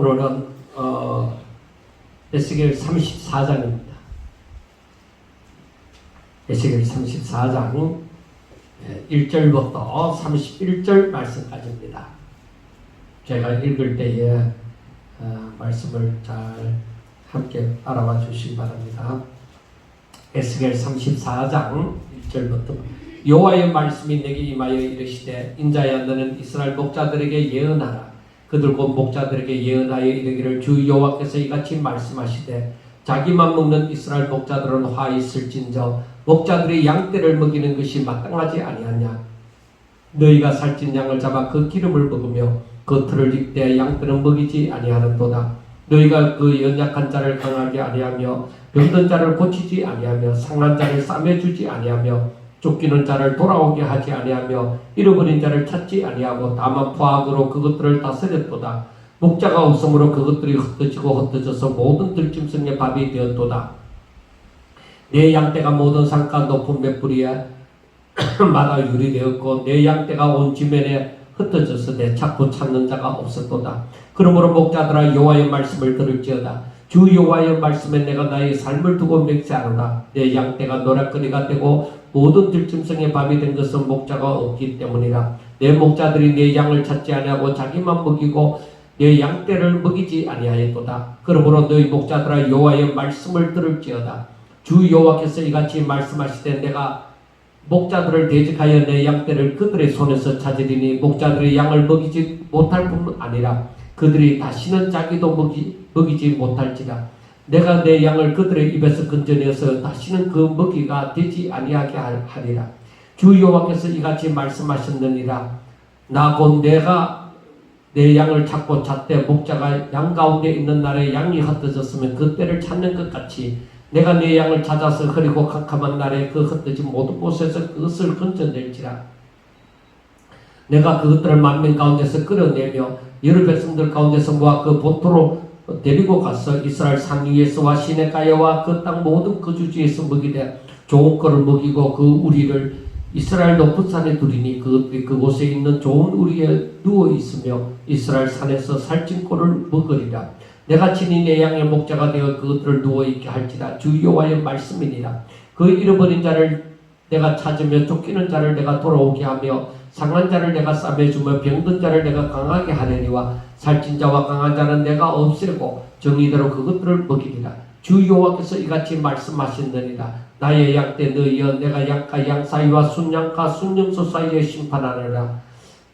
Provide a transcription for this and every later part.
오늘은 에스겔 34장입니다. 에스겔 34장 1절부터 31절 말씀까지입니다. 제가 읽을 때에 말씀을 잘 함께 따라와 주시기 바랍니다. 에스겔 34장 1절부터 여호와의 말씀이 내게 임하여 이르시되 인자야 너는 이스라엘 목자들에게 예언하라. 그들 곧 목자들에게 예언하여 이르기를 주 여호와께서 이같이 말씀하시되 자기만 먹는 이스라엘 목자들은 화 있을진저 목자들이 양떼를 먹이는 것이 마땅하지 아니하냐. 너희가 살찐 양을 잡아 그 기름을 먹으며 그 털을 입되 양떼는 먹이지 아니하는도다. 너희가 그 연약한 자를 강하게 아니하며 병든 자를 고치지 아니하며 상한 자를 싸매주지 아니하며 쫓기는 자를 돌아오게 하지 아니하며 잃어버린 자를 찾지 아니하고 다만 포악으로 그것들을 다스렸도다. 목자가 없으므로 그것들이 흩어지고 흩어져서 모든 들짐승의 밥이 되었도다. 내 양떼가 모든 산가 높은 맷뿌리에 마다 유리되었고 내 양떼가 온 지면에 흩어져서 내 찾고 찾는 자가 없었도다. 그러므로 목자들아 여호와의 말씀을 들을지어다. 주 여호와의 말씀에 내가 나의 삶을 두고 맹세하노라. 내 양떼가 노략거리가 되고 모든 들짐승의 밥이 된 것은 목자가 없기 때문이라. 내 목자들이 내 양을 찾지 아니하고 자기만 먹이고 내 양떼를 먹이지 아니하였도다. 그러므로 너희 목자들아 여호와의 말씀을 들을지어다. 주 여호와께서 이같이 말씀하시되 내가 목자들을 대적하여 내 양떼를 그들의 손에서 찾으리니 목자들의 양을 먹이지 못할 뿐 아니라 그들이 다시는 자기도 먹이지 못할지라. 내가 내 양을 그들의 입에서 건져내어서 다시는 그 먹이가 되지 아니하게 하리라. 주 여호와께서 이같이 말씀하셨느니라. 나 곧 내가 내 양을 찾고 찾되 목자가 양 가운데 있는 날에 양이 흩어졌으면 그 때를 찾는 것 같이 내가 내 양을 찾아서 흐리고 캄캄한 날에 그 흩어진 모든 곳에서 그것을 건져낼지라. 내가 그것들을 만민 가운데서 끌어내며 여러 백성들 가운데서 모아 그 본토로 데리고 가서 이스라엘 산 위에서와 시내가야와 그 땅 모든 거주지에서 먹이되 좋은 거를 먹이고 그 우리를 이스라엘 높은 산에 두리니 그것들이 그곳에 있는 좋은 우리에 누워 있으며 이스라엘 산에서 살찐 꼴을 먹으리라. 내가 친히 내 양의 목자가 되어 그것들을 누워 있게 할지라. 주 여호와의 말씀이니라. 그 잃어버린 자를 내가 찾으며 쫓기는 자를 내가 돌아오게 하며 상한 자를 내가 싸매주며 병든 자를 내가 강하게 하려니와 살찐 자와 강한 자는 내가 없애고 정의대로 그것들을 먹이리라. 주 여호와께서 이같이 말씀하신느니라. 나의 양떼 너희여 내가 양과 양 사이와 순양과 순염소 사이에 심판하느라.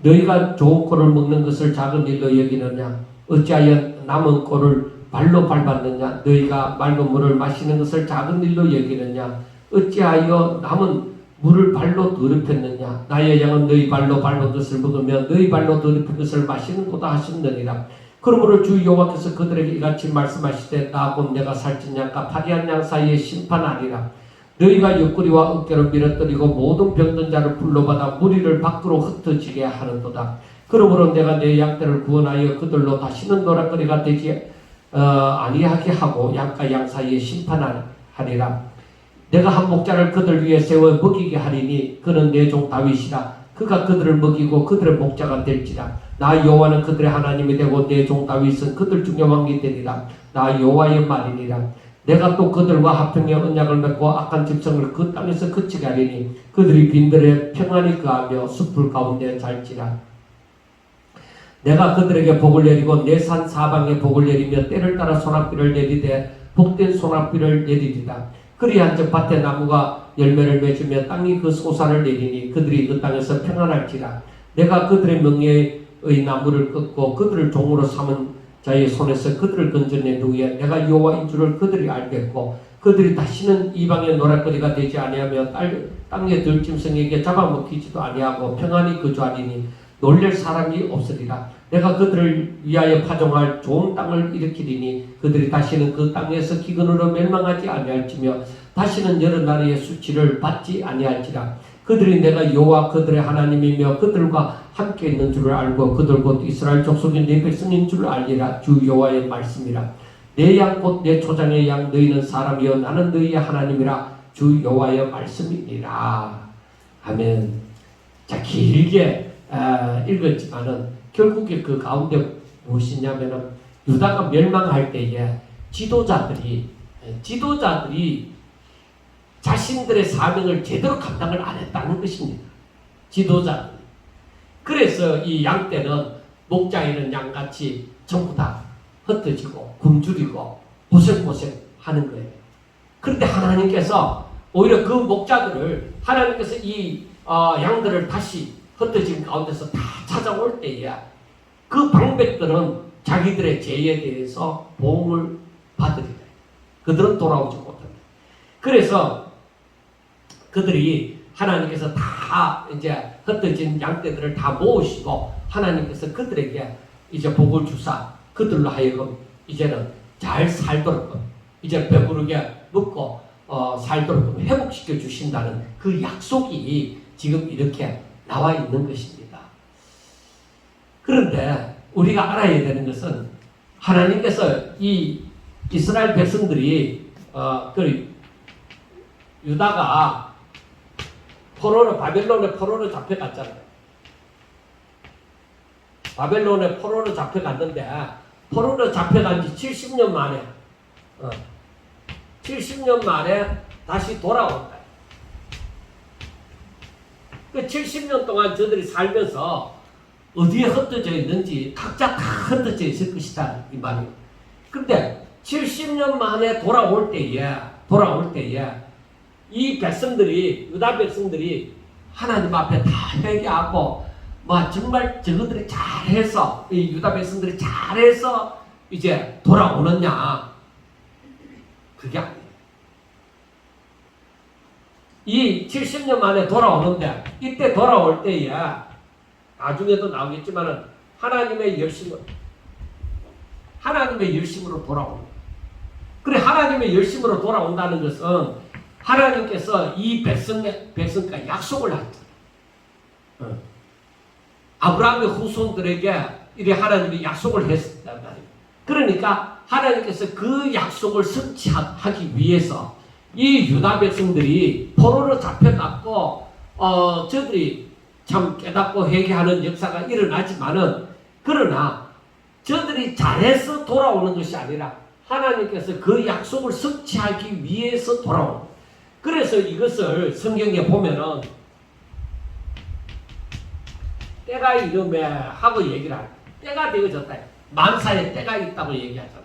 너희가 좋은 꼴을 먹는 것을 작은 일로 여기느냐. 어찌하여 남은 꼴을 발로 밟았느냐. 너희가 맑은 물을 마시는 것을 작은 일로 여기느냐. 어찌하여 남은 물을 발로 더럽혔느냐. 나의 양은 너희 발로 밟은 것을 먹으며 너희 발로 더럽힌 것을 마시는도다 하신느니라. 그러므로 주 여호와께서 그들에게 이같이 말씀하시되 나 곧 내가 살찐 양과 파리한 양 사이에 심판하리라. 너희가 옆구리와 어깨를 밀어뜨리고 모든 병든 자를 불러받아 무리를 밖으로 흩어지게 하는도다. 그러므로 내가 내 양떼를 구원하여 그들로 다시는 노략거리가 되지 아니하게 하고 양과 양 사이에 심판하리라. 내가 한 목자를 그들 위에 세워 먹이게 하리니 그는 내 종 다윗이라. 그가 그들을 먹이고 그들의 목자가 될지라. 나 여호와는 그들의 하나님이 되고 내 종 다윗은 그들 중에 왕이 되리라. 나 여호와의 말이니라. 내가 또 그들과 화평의 언약을 맺고 악한 집성을 그 땅에서 그치게 하리니 그들이 빈들에 평안히 거하며 숲을 가운데 잘지라. 내가 그들에게 복을 내리고 내 산 사방에 복을 내리며 때를 따라 소낙비를 내리되 복된 소낙비를 내리리라. 그리한즉 밭에 나무가 열매를 맺으며 땅이 그 소산을 내리니 그들이 그 땅에서 평안할지라. 내가 그들의 명예의 나무를 꺾고 그들을 종으로 삼은 자의 손에서 그들을 건져낸 후에 내가 여호와인 줄을 그들이 알겠고 그들이 다시는 이방의 노략거리가 되지 아니하며 땅의 들짐승에게 잡아먹히지도 아니하고 평안히 거주하리니 놀랄 사람이 없으리라. 내가 그들을 위하여 파종할 좋은 땅을 일으키리니 그들이 다시는 그 땅에서 기근으로 멸망하지 아니할지며 다시는 여러 나라의 수치를 받지 아니할지라. 그들이 내가 여호와 그들의 하나님이며 그들과 함께 있는 줄을 알고 그들 곧 이스라엘 족속인 내 백성인 줄을 알리라. 주 여호와의 말씀이라. 내 양 곧 내 초장의 양 너희는 사람이여 나는 너희의 하나님이라. 주 여호와의 말씀이니라. 아멘. 자, 길게 읽었지만은 결국에 그 가운데 무엇이냐면은 유다가 멸망할 때에 지도자들이 자신들의 사명을 제대로 감당을 안 했다는 것입니다. 지도자들. 그래서 이 양떼는 목자이는 양같이 전부 다 흩어지고 굶주리고 고생고생 하는 거예요. 그런데 하나님께서 오히려 그 목자들을 하나님께서 이 양들을 다시 흩어진 가운데서 다 찾아올 때에 그 방백들은 자기들의 죄에 대해서 보응을 받으리라. 그들은 돌아오지 못합니다. 그래서 그들이 하나님께서 다 이제 흩어진 양떼들을 다 모으시고 하나님께서 그들에게 이제 복을 주사 그들로 하여금 이제는 잘 살도록 이제 배부르게 먹고 살도록 회복시켜 주신다는 그 약속이 지금 이렇게 나와 있는 것입니다. 그런데 우리가 알아야 되는 것은 하나님께서 이 이스라엘 백성들이 유다가 바벨론의 포로로 잡혀갔잖아요. 바벨론의 포로로 잡혀갔는데 포로로 잡혀간 지 70년 만에 70년 만에 다시 돌아온다. 그 70년 동안 저들이 살면서 어디에 흩어져 있는지 각자 다 흩어져 있을 것이다 이 말이에요. 근데 70년 만에 돌아올 때에 이 백성들이 유다 백성들이 하나님 앞에 다 회개하고 정말 저것들이 잘해서 이 유다 백성들이 잘해서 이제 돌아오느냐 그게 아니에요. 이 70년 만에 돌아오는데 이때 돌아올 때에 나중에도 나오겠지만은 하나님의 열심으로 돌아옵니다. 그래 하나님의 열심으로 돌아온다는 것은 하나님께서 이 백성과 약속을 하셨어요. 아브라함의 후손들에게 이래 하나님이 약속을 했단 말이에요. 그러니까 하나님께서 그 약속을 성취하기 위해서 이 유다 백성들이 포로로 잡혀갔고 저들이 참 깨닫고 회개하는 역사가 일어나지만은 그러나 저들이 잘해서 돌아오는 것이 아니라 하나님께서 그 약속을 성취하기 위해서 돌아오는. 그래서 이것을 성경에 보면은 때가 이름에 하고 얘기를 합니다. 때가 되어졌다. 만사에 때가 있다고 얘기하잖아요.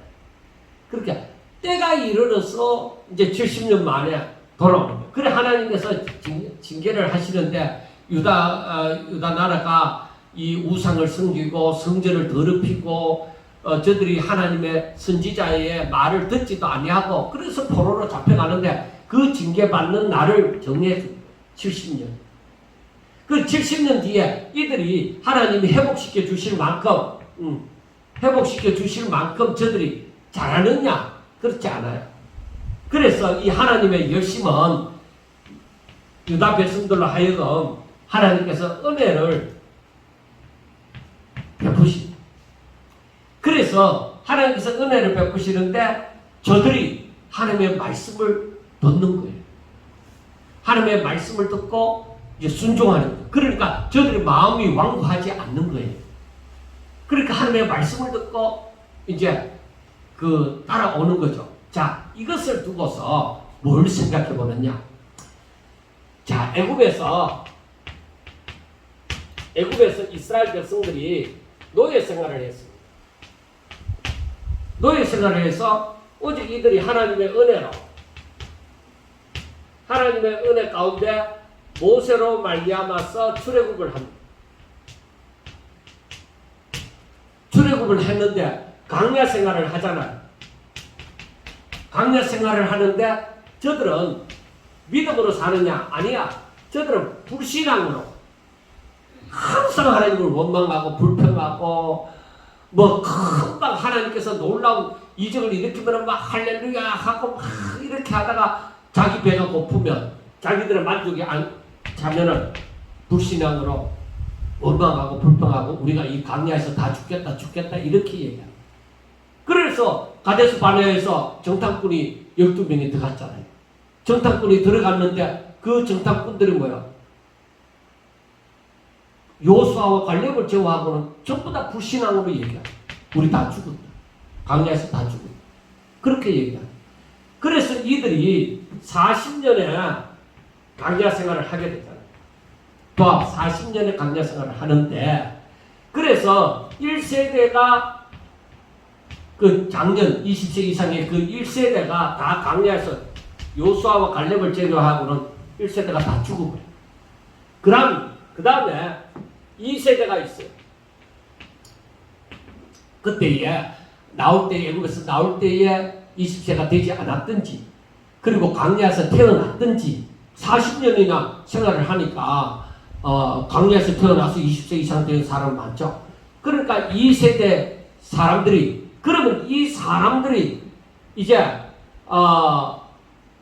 그러니까 때가 이르러서 이제 70년 만에 돌아오는 거예요. 그래 하나님께서 징계를 하시는데 유다 나라가 이 우상을 섬기고 성전을 더럽히고 저들이 하나님의 선지자의 말을 듣지도 아니하고 그래서 포로로 잡혀가는데 그 징계받는 날을 정해줍니다. 70년. 그 70년 뒤에 이들이 하나님이 회복시켜 주실 만큼 저들이 잘하느냐? 그렇지 않아요. 그래서 이 하나님의 열심은 유다 백성들로 하여금 하나님께서 은혜를 베푸십니다. 그래서 하나님께서 은혜를 베푸시는데 저들이 하나님의 말씀을 듣는 거예요. 하나님의 말씀을 듣고 이제 순종하는 거예요. 그러니까 저들이 마음이 완고하지 않는 거예요. 그러니까 하나님의 말씀을 듣고 이제 따라오는 거죠. 자, 이것을 두고서 뭘 생각해 보느냐? 자, 애굽에서 이스라엘 백성들이 노예 생활을 했습니다. 노예 생활을 해서 오직 이들이 하나님의 은혜 가운데 모세로 말미암아서 출애굽을 합니다. 출애굽을 했는데 광야 생활을 하잖아요. 광야 생활을 하는데 저들은 믿음으로 사느냐? 아니야. 저들은 불신앙으로 항상 하나님을 원망하고 불평하고 금방 하나님께서 놀라운 이적을 일으키면 막 할렐루야 하고 막 이렇게 하다가 자기 배가 고프면 자기들의 만족이 안 차면은 불신앙으로 원망하고 불평하고 우리가 이 광야에서 다 죽겠다 이렇게 얘기합니다. 그래서 가데스 바네아에서 정탐꾼이 12명이 들어갔잖아요. 정탐꾼이 들어갔는데 그 정탐꾼들이 뭐야? 요수아와 갈렙을 제외하고는 전부 다 불신앙으로 얘기합니다. 우리 다 죽었다. 광야에서 다 죽어. 그렇게 얘기합니다. 그래서 이들이 40년의 광야 생활을 하게 되잖아요. 또 40년의 광야 생활을 하는데, 그래서 1세대가 그 작년 20세 이상의 그 1세대가 다 광야에서 요수아와 갈렙을 제거하고는 1세대가 다 죽어버려요. 그 다음에 2세대가 있어요. 그때에 나올 때, 애국에서 나올 때에 20세가 되지 않았든지, 그리고 광야에서 태어났든지 40년이나 생활을 하니까 광야에서 태어나서 20세 이상 된 사람 많죠. 그러니까 2세대 사람들이, 그러면 이 사람들이 이제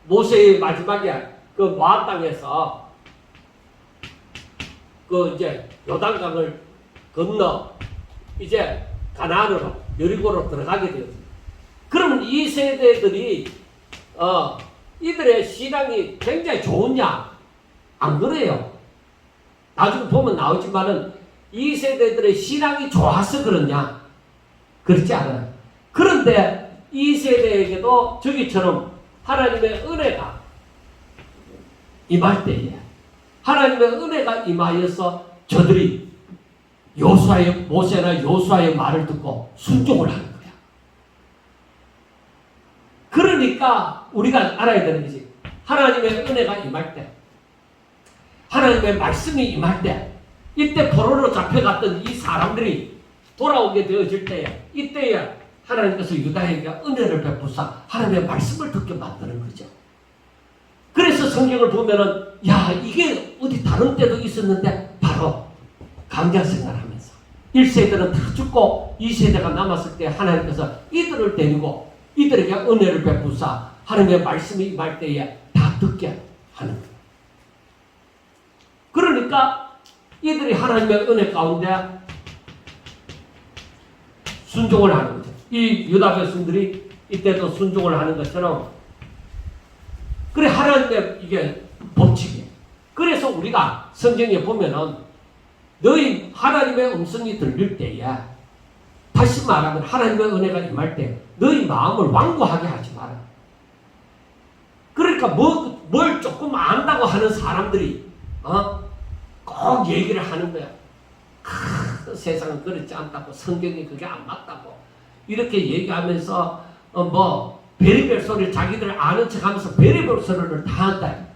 모세의 마지막에 그 모압 땅에서 그 이제 요단강을 건너 이제 가나안으로, 여리고로 들어가게 되었습니다. 그러면 이 세대들이 이들의 신앙이 굉장히 좋으냐? 안 그래요. 나중에 보면 나오지만은 이 세대들의 신앙이 좋아서 그러냐? 그렇지 않아요. 그런데 이 세대에게도 저기처럼 하나님의 은혜가 임할 때에, 하나님의 은혜가 임하여서 저들이 모세나 요수아의 말을 듣고 순종을 하는 거야. 그러니까 우리가 알아야 되는 것이, 하나님의 은혜가 임할 때, 하나님의 말씀이 임할 때, 이때 포로로 잡혀갔던 이 사람들이 돌아오게 되어질 때에, 이때에 하나님께서 유다에게 은혜를 베푸사 하나님의 말씀을 듣게 만드는 거죠. 그래서 성경을 보면은, 야, 이게 어디 다른 때도 있었는데, 바로 광야 생활하면서 1세대는 다 죽고 2세대가 남았을 때 하나님께서 이들을 데리고 이들에게 은혜를 베푸사 하나님의 말씀이 임할 때에 다 듣게 하는 거예요. 그러니까 이들이 하나님의 은혜 가운데 순종을 하는 거죠. 이 유다 백성들이 이때도 순종을 하는 것처럼, 그래 하나님의 이게 법칙이에요. 그래서 우리가 성경에 보면은 너희 하나님의 음성이 들릴 때에, 다시 말하면 하나님의 은혜가 임할 때 너희 마음을 완고하게 하지 마라. 그러니까 뭘 조금 안다고 하는 사람들이 꼭 얘기를 하는 거야. 세상은 그렇지 않다고, 성경이 그게 안 맞다고 이렇게 얘기하면서 별의별 소리를 자기들 아는 척하면서 별의별 소리를 다 한다.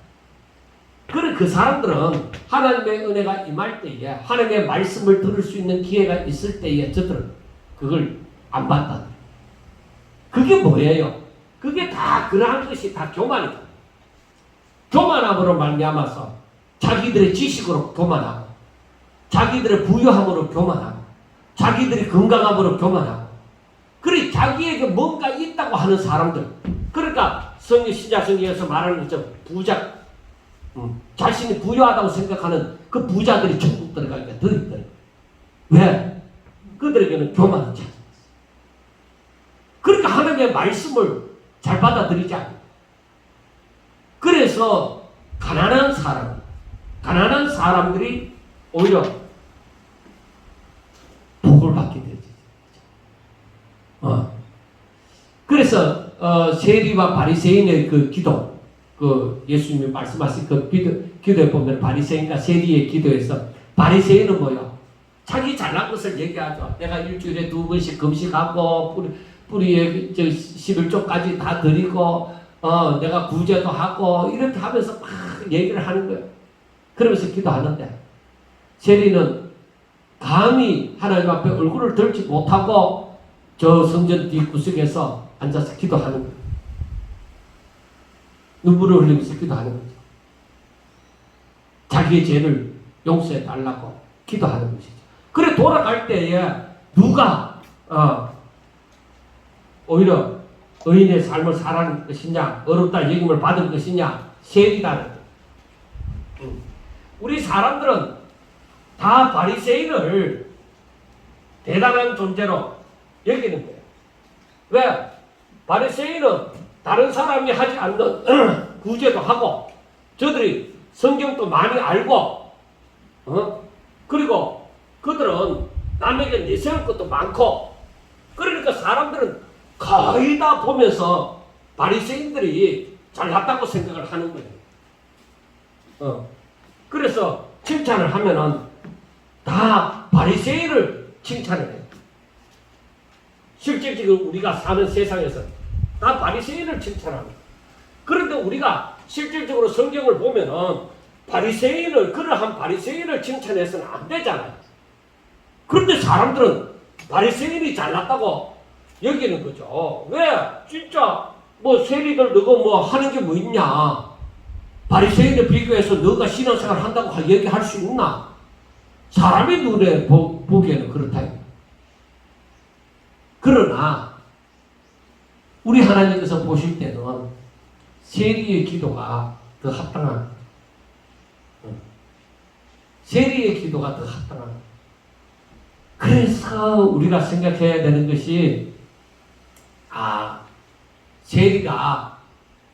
그래, 그 사람들은 하나님의 은혜가 임할 때에, 하나님의 말씀을 들을 수 있는 기회가 있을 때에 저들은 그걸 안 받다. 그게 뭐예요? 그게 다 그러한 것이 다 교만이다. 교만함으로 말미암아서 자기들의 지식으로 교만하고, 자기들의 부유함으로 교만하고, 자기들이 건강함으로 교만하고, 그래 자기에게 뭔가 있다고 하는 사람들. 그러니까 신약성경에서 말하는 것처럼 부자, 자신이 부유하다고 생각하는 그 부자들이 천국 들어가니까 더 있더라고요. 왜? 그들에게는 교만이 찾아왔어요. 그러니까 하나님의 말씀을 잘 받아들이지 않아요. 그래서 가난한 사람들이 오히려 복을 받게 되죠. 그래서 세리와 바리새인의 그 기도, 그 예수님이 말씀하신 그 기도에 보면 바리새인과 세리의 기도에서, 바리새인은 뭐요? 자기 잘난 것을 얘기하죠. 내가 일주일에 2번씩 금식하고 뿌리에 11조까지 다 드리고 내가 구제도 하고 이렇게 하면서 막 얘기를 하는 거예요. 그러면서 기도하는데, 세리는 감히 하나님 앞에 얼굴을 들지 못하고 저 성전 뒷구석에서 앉아서 기도하는 거예요. 눈물을 흘리면서 기도하는 거죠. 자기의 죄를 용서해 달라고 기도하는 것이죠. 그래 돌아갈 때에 누가 오히려 의인의 삶을 살아가는 것이냐, 어렵다 여김을 받은 것이냐, 세리라는 거예요. 우리 사람들은 다 바리새인을 대단한 존재로 여기는 거예요. 왜? 바리새인은 다른 사람이 하지 않는 구제도 하고, 저들이 성경도 많이 알고, 그리고 그들은 남에게 내세울 것도 많고, 그러니까 사람들은 거의 다 보면서 바리새인들이 잘났다고 생각을 하는 거예요. 그래서 칭찬을 하면은 다 바리새인을 칭찬을 해요. 실제 지금 우리가 사는 세상에서 다 바리새인을 칭찬합니다. 그런데 우리가 실질적으로 성경을 보면은 바리새인을 그러한 바리새인을 칭찬해서는 안 되잖아요. 그런데 사람들은 바리새인이 잘났다고 여기는 거죠. 왜? 진짜 뭐 세리들 너가 뭐 하는 게 뭐 있냐? 바리새인에 비교해서 너가 신앙생활 한다고 얘기할 수 있나? 사람의 눈에 보기에는 그렇다. 그러나 우리 하나님께서 보실 때는 세리의 기도가 더 합당한, 세리의 기도가 더 합당한. 그래서 우리가 생각해야 되는 것이, 세리가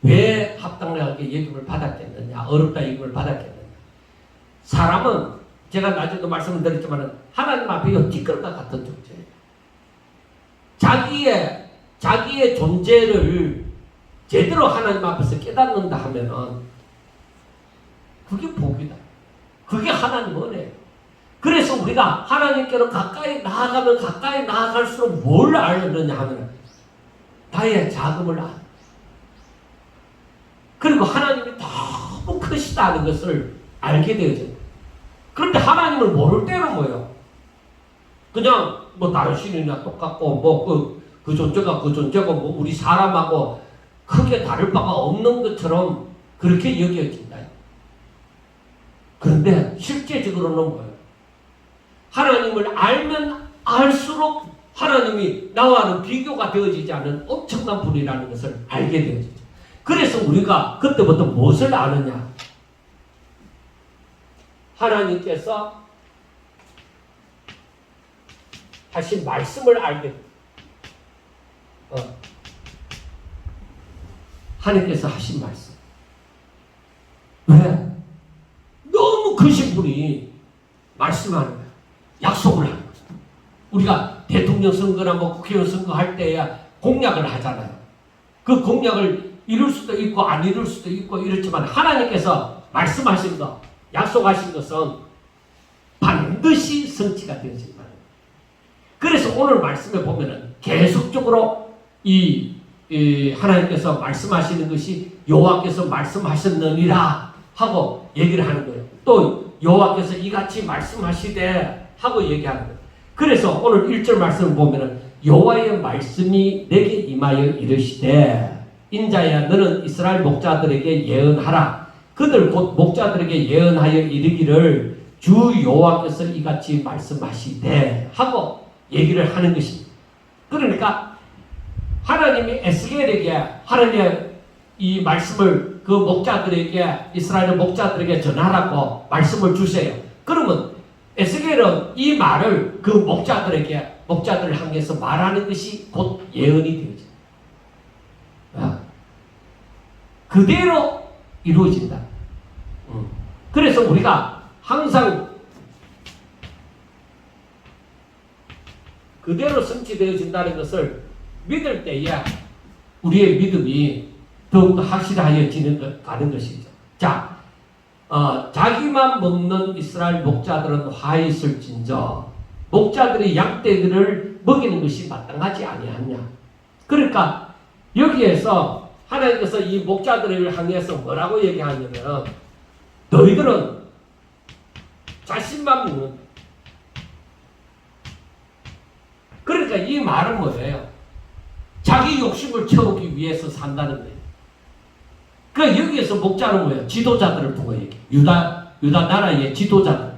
왜 합당하게 예금을 받았겠느냐, 어렵다 예금을 받았겠느냐. 사람은 제가 나중에도 말씀을 드렸지만 하나님 앞에 티끌과 같은 존재예요. 자기의 존재를 제대로 하나님 앞에서 깨닫는다 하면은 그게 복이다. 그게 하나님 은혜예요. 그래서 우리가 하나님께로 가까이 나아가면 가까이 나아갈수록 뭘 알느냐 하면 나의 자금을 알. 그리고 하나님이 너무 크시다는 것을 알게 되어져요. 그런데 하나님을 모를 때는 뭐예요? 그냥 뭐 다른 신이나 똑같고 뭐 그 존재가 그 존재고 뭐 우리 사람하고 크게 다를 바가 없는 것처럼 그렇게 여겨진다. 그런데 실제적으로는 뭐예요? 하나님을 알면 알수록 하나님이 나와는 비교가 되어지지 않은 엄청난 분이라는 것을 알게 되어지죠. 그래서 우리가 그때부터 무엇을 아느냐? 하나님께서 하신 말씀을 알게 됩니다. 하나님께서 하신 말씀. 왜? 너무 크신 분이 말씀하는 거예요. 약속을 하는 거예요. 우리가 대통령 선거나 뭐 국회의원 선거 할 때야 공약을 하잖아요. 그 공약을 이룰 수도 있고 안 이룰 수도 있고 이렇지만 하나님께서 말씀하신 것, 약속하신 것은 반드시 성취가 되어진다. 그래서 오늘 말씀에 보면은 계속적으로 이 하나님께서 말씀하시는 것이 여호와께서 말씀하셨느니라 하고 얘기를 하는 거예요. 또 여호와께서 이같이 말씀하시되 하고 얘기하는 거예요. 그래서 오늘 1절 말씀을 보면은 여호와의 말씀이 내게 임하여 이르시되 인자야 너는 이스라엘 목자들에게 예언하라. 그들 곧 목자들에게 예언하여 이르기를 주 여호와께서 이같이 말씀하시되 하고 얘기를 하는 것입니다. 그러니까 하나님이 에스겔에게 하나님의 이 말씀을 그 목자들에게 이스라엘 목자들에게 전하라고 말씀을 주세요. 그러면 에스겔은 이 말을 그 목자들을 향해서 말하는 것이 곧 예언이 되어진다. 그대로 이루어진다. 그래서 우리가 항상 그대로 성취되어진다는 것을 믿을 때에 우리의 믿음이 더욱더 확실하여지는 가는 것이죠. 자, 자기만 먹는 이스라엘 목자들은 화 있을진저 목자들이 양떼들을 먹이는 것이 마땅하지 아니하냐. 그러니까 여기에서 하나님께서 이 목자들을 향해서 뭐라고 얘기하냐면 너희들은 자신만 먹는다. 그러니까 이 말은 뭐예요? 자기 욕심을 채우기 위해서 산다는 거예요. 그러니까 여기에서 목자는 뭐예요? 지도자들을 두고 얘기해. 유다 나라의 지도자들을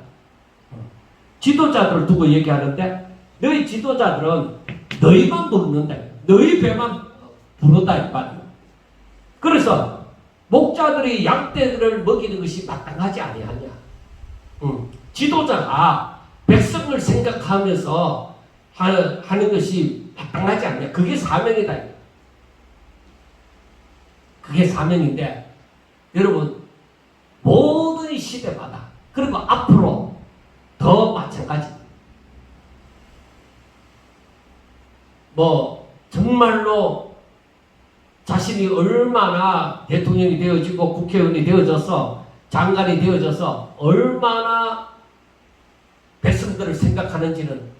두고 얘기하는데 너희 지도자들은 너희만 먹는다. 너희 배만 부른다 이 말이에요. 그래서 목자들이 양떼들을 먹이는 것이 마땅하지 아니하냐. 지도자가 백성을 생각하면서 하는 것이 마땅하지 않냐. 그게 사명이다. 그게 사명인데 여러분 모든 시대마다 그리고 앞으로 더 마찬가지. 뭐 정말로 자신이 얼마나 대통령이 되어지고 국회의원이 되어져서 장관이 되어져서 얼마나 백성들을 생각하는지는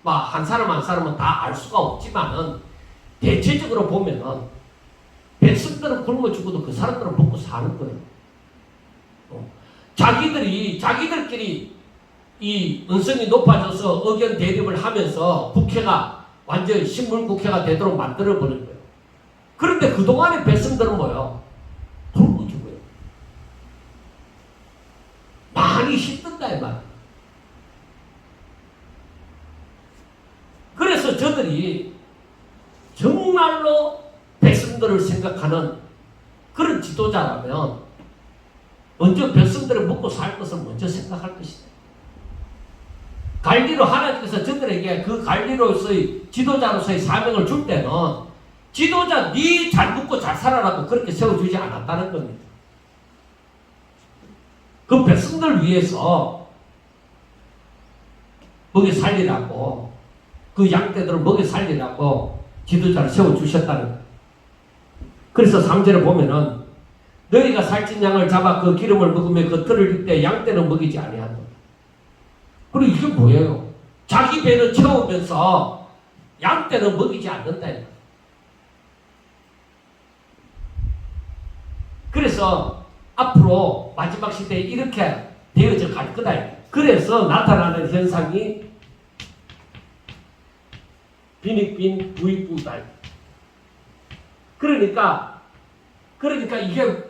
한 사람 한 사람은 다 알 수가 없지만은 대체적으로 보면은 백성들은 굶어 죽어도 그 사람들은 먹고 사는 거예요. 자기들끼리 이 언성이 높아져서 의견 대립을 하면서 국회가 완전 신문 국회가 되도록 만들어버린 거예요. 그런데 그동안의 백성들은 뭐예요? 굶어 죽어요. 많이 힘든다 이 말. 그래서 저들이 정말로 백성들을 생각하는 그런 지도자라면 먼저 백성들을 먹고 살 것을 먼저 생각할 것이다. 관리로 하나님께서 저들에게 그 관리로서의 지도자로서의 사명을 줄 때는 지도자 네 잘 먹고 잘 살아라고 그렇게 세워주지 않았다는 겁니다. 그 백성들 위해서 먹여 살리라고 그 양떼들을 먹여 살리라고 지도자를 세워주셨다는 거예요. 그래서 3절에 보면은 너희가 살찐 양을 잡아 그 기름을 먹으며 그 털을 입되 양떼는 먹이지 아니한다. 그리고 이게 뭐예요? 자기 배는 채우면서 양떼는 먹이지 않는다. 그래서 앞으로 마지막 시대에 이렇게 되어져 갈 거다. 그래서 나타나는 현상이 빈익빈 부익부다. 그러니까 이게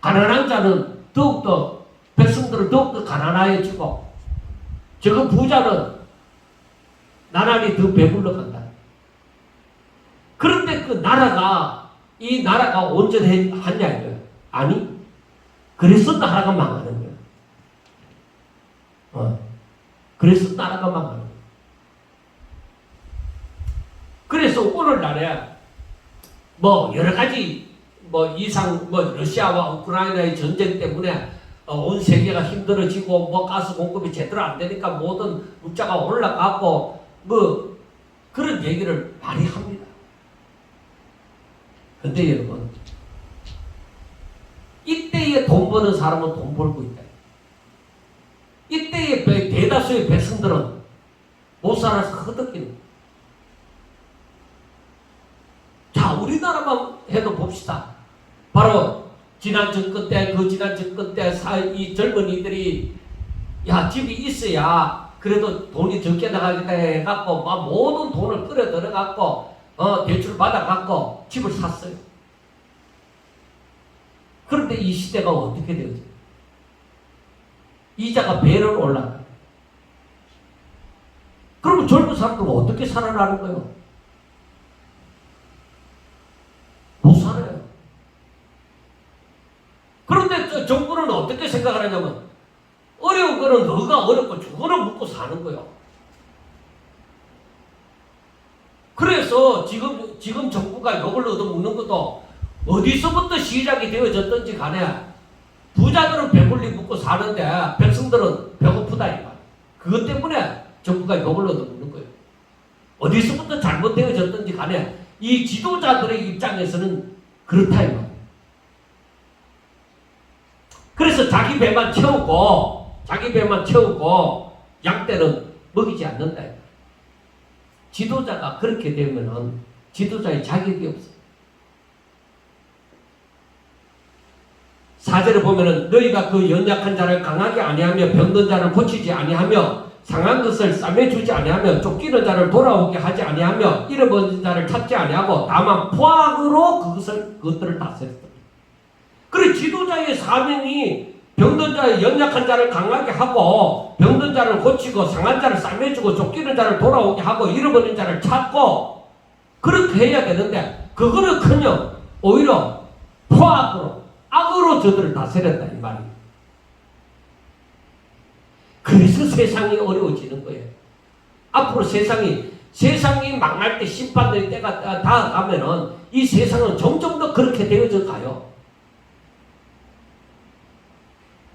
가난한 자는 더욱더 백성들은 더욱더 가난해지고 저 부자는 나날이 더 배불러 간다. 그런데 이 나라가 온전했냐 이거예요. 아니, 그래서 나라가 망하는 거예요. 그래서 나라가 망하는 거예요. 그래서 오늘날에 여러 가지 러시아와 우크라이나의 전쟁 때문에 온 세계가 힘들어지고 가스 공급이 제대로 안 되니까 모든 물자가 올라가고 그런 얘기를 많이 합니다. 근데 여러분, 이때에 돈 버는 사람은 돈 벌고 있다. 이때의 대다수의 백성들은 못 살아서 허덕이는 거예요. 자, 우리나라만 해도 봅시다. 바로 지난 정권 때, 이 젊은이들이 집이 있어야 그래도 돈이 적게 나가겠다 해갖고 모든 돈을 끌어 들어갖고 대출 받아갖고 집을 샀어요. 그런데 이 시대가 어떻게 되었죠? 이자가 배를 올라가요. 그러면 젊은 사람들은 어떻게 살아나는 거예요? 못 살아요. 그런데 정부는 어떻게 생각을 하냐면 어려운 거는 너가 어렵고 저거는 먹고 사는 거예요. 그래서 지금 정부가 욕을 얻어먹는 것도 어디서부터 시작이 되어졌든지 간에 부자들은 배불리 먹고 사는데 백성들은 배고프다 이거. 그것 때문에 정부가 욕을 얻어먹는 거예요. 어디서부터 잘못되어졌든지 간에 이 지도자들의 입장에서는 그렇다 이 말이에요. 그래서 자기 배만 채우고 양떼는 먹이지 않는다. 지도자가 그렇게 되면은 지도자의 자격이 없어요. 4절에 보면은 너희가 그 연약한 자를 강하게 아니하며 병든 자를 고치지 아니하며 상한 것을 싸매주지 아니하며 쫓기는 자를 돌아오게 하지 아니하며 잃어버린 자를 찾지 아니하고 다만 포악으로 그것들을 다스렸다. 그래, 지도자의 사명이 병든 자의 연약한 자를 강하게 하고 병든 자를 고치고 상한 자를 싸매주고 쫓기는 자를 돌아오게 하고 잃어버린 자를 찾고 그렇게 해야 되는데 그거는커녕 오히려 포악으로 악으로 저들을 다스렸다 이 말이에요. 그래서 세상이 어려워지는 거예요. 앞으로 세상이 망할 때 심판될 때가 다 가면은 이 세상은 점점 더 그렇게 되어져 가요.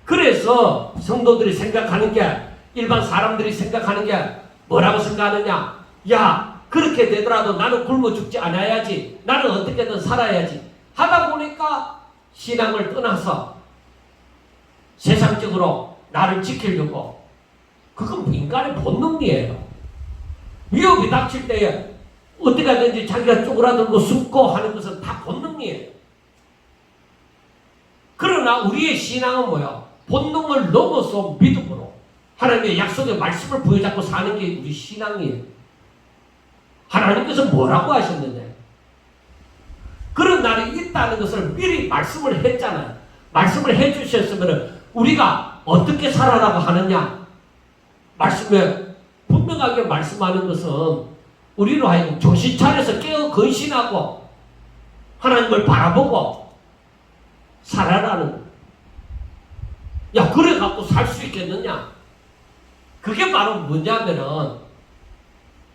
그래서 성도들이 생각하는 게 일반 사람들이 생각하는 게 뭐라고 생각하느냐? 야, 그렇게 되더라도 나는 굶어 죽지 않아야지, 나는 어떻게든 살아야지 하다 보니까 신앙을 떠나서 세상적으로 나를 지키려고, 그건 인간의 본능이에요. 위협이 닥칠 때에 어떻게 하든지 자기가 쪼그라들고 숨고 하는 것은 다 본능이에요. 그러나 우리의 신앙은 뭐야? 본능을 넘어서 믿음으로 하나님의 약속의 말씀을 부여잡고 사는 게 우리 신앙이에요. 하나님께서 뭐라고 하셨느냐? 그런 날이 있다는 것을 미리 말씀을 했잖아요. 말씀을 해주셨으면 우리가 어떻게 살아라고 하느냐? 말씀에 분명하게 말씀하는 것은 우리로 하여금 정신 차려서 깨어 근신하고 하나님을 바라보고 살아라는 거예요. 야, 그래 갖고 살 수 있겠느냐? 그게 바로 뭐냐면은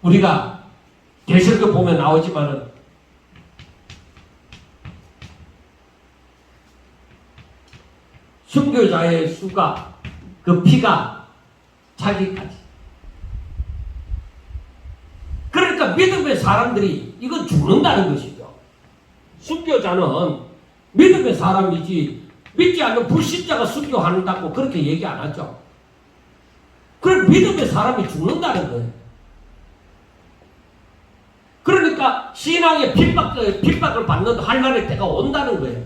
우리가 계시록에 보면 나오지만은 순교자의 수가, 그 피가 차기까지. 그러니까 믿음의 사람들이 이건 죽는다는 것이죠. 순교자는 믿음의 사람이지 믿지 않는 불신자가 순교한다고 그렇게 얘기 안 하죠. 그럼 믿음의 사람이 죽는다는 거예요. 그러니까 신앙의 핍박을 받는 한란의 때가 온다는 거예요.